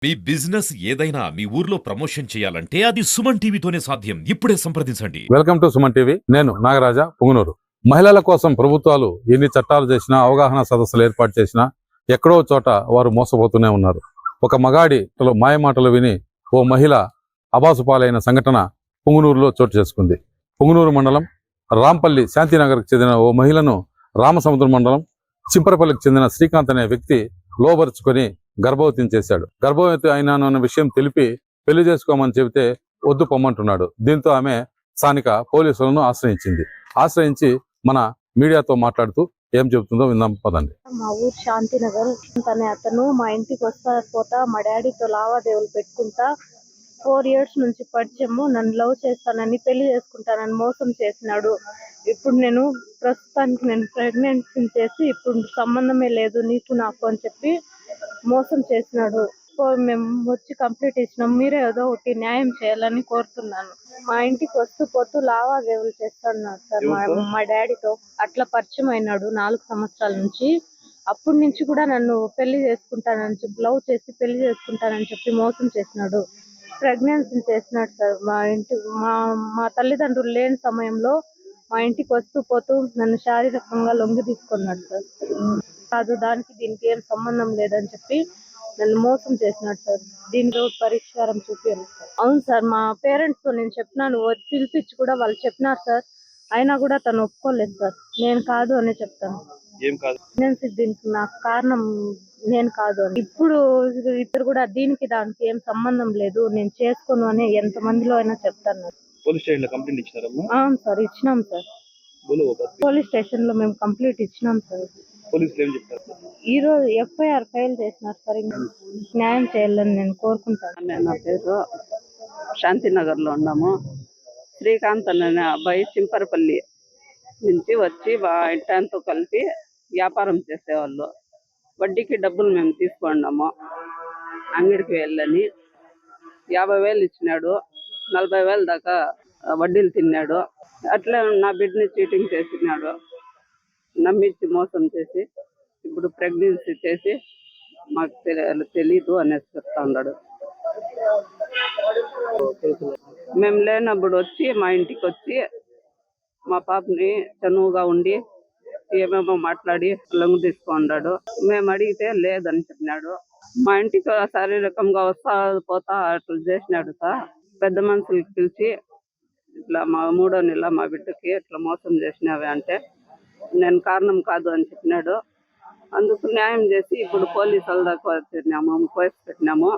మీ business ఏదైనా మీ ఊర్లో promotion చేయాలంటే అది సుమన్ టీవీతోనే సాధ్యం. ఇప్పుడే సంప్రదించండి. Welcome to Suman TV. నేను నాగరాజా పుంగనూరు. మహిళల కోసం ప్రభుత్వాలు ఎన్ని చట్టాలు చేసినా, అవగాహన సదస్సులు ఏర్పాటు చేసినా ఎక్కడో చోట వారు మోసపోతూనే ఉన్నారు. ఒక మగాడి మాయమాటలు విని ఓ మహిళ అబాసుపాలైన సంఘటన పుంగనూరులో చోటు చేసుకుంది. పుంగనూరు మండలం రాంపల్లి శాంతినగర్కి చెందిన ఓ మహిళను రామసముద్రం మండలం చింపరపల్లికి చెందిన శ్రీకాంత్ అనే వ్యక్తి లోబరుచుకొని గర్భవతిని చేశాడు. గర్భవతి అయినాను అన్న విషయం తెలిపి పెళ్లి చేసుకోమని చెబితే వద్దు పొమ్మంటున్నాడు. దీంతో ఆమె స్థానిక పోలీసులను ఆశ్రయించి మన మీడియాతో మాట్లాడుతూ ఏం చెబుతుందో విందాం పదండి. మా ఊరు శాంతినగర్. అతను మా ఇంటికి పోతా మా డాడీతో లావాదేవీలు పెట్టుకుంటా 4 years నుంచి పరిచయము. నన్ను లవ్ చేస్తానని పెళ్లి చేసుకుంటానని మోసం చేసినాడు. ఇప్పుడు నేను ప్రస్తుతానికి ప్రెగ్నెన్సీ చేసి ఇప్పుడు సంబంధమే లేదు నీకు నాకు అని చెప్పి మోసం చేసినాడు. మేము వచ్చి కంప్లీట్ ఇచ్చినాం. మీరే ఏదో ఒకటి న్యాయం చేయాలని కోరుతున్నాను. మా ఇంటికి వస్తూ పోతూ లావాదేవీలు చేస్తున్నాడు సార్ మా డాడీతో. అట్లా పరిచయం అయినాడు 4 సంవత్సరాల నుంచి. అప్పటి నుంచి కూడా నన్ను పెళ్లి చేసుకుంటానని చెప్పి లవ్ చేసి పెళ్లి చేసుకుంటానని చెప్పి మోసం చేసినాడు. ప్రెగ్నెన్సీ చేసినాడు సార్. మా తల్లిదండ్రులు లేని సమయంలో మా ఇంటికి వస్తూ పోతూ నన్ను శారీరకంగా లొంగి తీసుకున్నాడు సార్. కాదు దానికి దీనికి ఏం సంబంధం లేదని చెప్పి నన్ను మోసం చేసినాడు సార్. దీనికి పరిష్కారం చూపించాను సార్. అవును సార్, మా పేరెంట్స్ తో నేను చెప్పినాను, పిలిపించి కూడా వాళ్ళు చెప్పినారు సార్. అయినా కూడా తను ఒప్పుకోలేదు సార్. నేను కాదు అనే చెప్తాను. దీనికి నాకు కారణం నేను కాదు అని. ఇప్పుడు ఇద్దరు కూడా దీనికి దానికి ఏం సంబంధం లేదు, నేను చేసుకోను అని ఎంత మందిలో అయినా చెప్తాను. పోలీస్ స్టేషన్ లో కంప్లైంట్ ఇచ్చినారమ్మా? అవును సార్, ఇచ్చినాం సార్. పోలీస్ స్టేషన్ లో మేము కంప్లీట్ ఇచ్చినాం సార్. పోలీసులు ఏం చెప్తారు? ఈ రోజు FIR ఫైల్ చేసినారు సార్. న్యాయం చేయాలని నేను కోరుకుంటాను. నా పేరు శాంతినగర్ లో ఉన్నాము. శ్రీకాంత్ అనే అబ్బాయి చింపరపల్లి నుంచి వచ్చి ఇంటంతో కలిపి వ్యాపారం చేసేవాళ్ళు. వడ్డీకి డబ్బులు మేము తీసుకున్నాము. అంగడికి వెళ్ళని 50,000 ఇచ్చినాడు. 40,000 దాకా వడ్డీలు తిన్నాడు. అట్లా నా బిడ్డని చీటింగ్ చేసినాడు. నమ్మించి మోసం చేసి ఇప్పుడు ప్రెగ్నెన్సీ చేసి మాకు తెలీదు అనేసి చెప్తా ఉన్నాడు. మేము లేనప్పుడు వచ్చి మా ఇంటికి వచ్చి మా పాపని చనువుగా ఉండి ఏమేమో మాట్లాడి లొంగు తీసుకున్నాడు. మేము అడిగితే లేదని చెప్పినాడు. మా ఇంటికి శారీరకంగా వస్తా పోతా అట్లా చేసినాడు సార్. పెద్ద మనుషులకి పిలిచి ఇట్లా మా 3వ నెల మా బిడ్డకి ఇట్లా మోసం చేసినావే అంటే నేను కారణం కాదు అని చెప్పినాడు. అందుకు న్యాయం చేసి ఇప్పుడు పోలీసుల దాకా పెట్టినాము.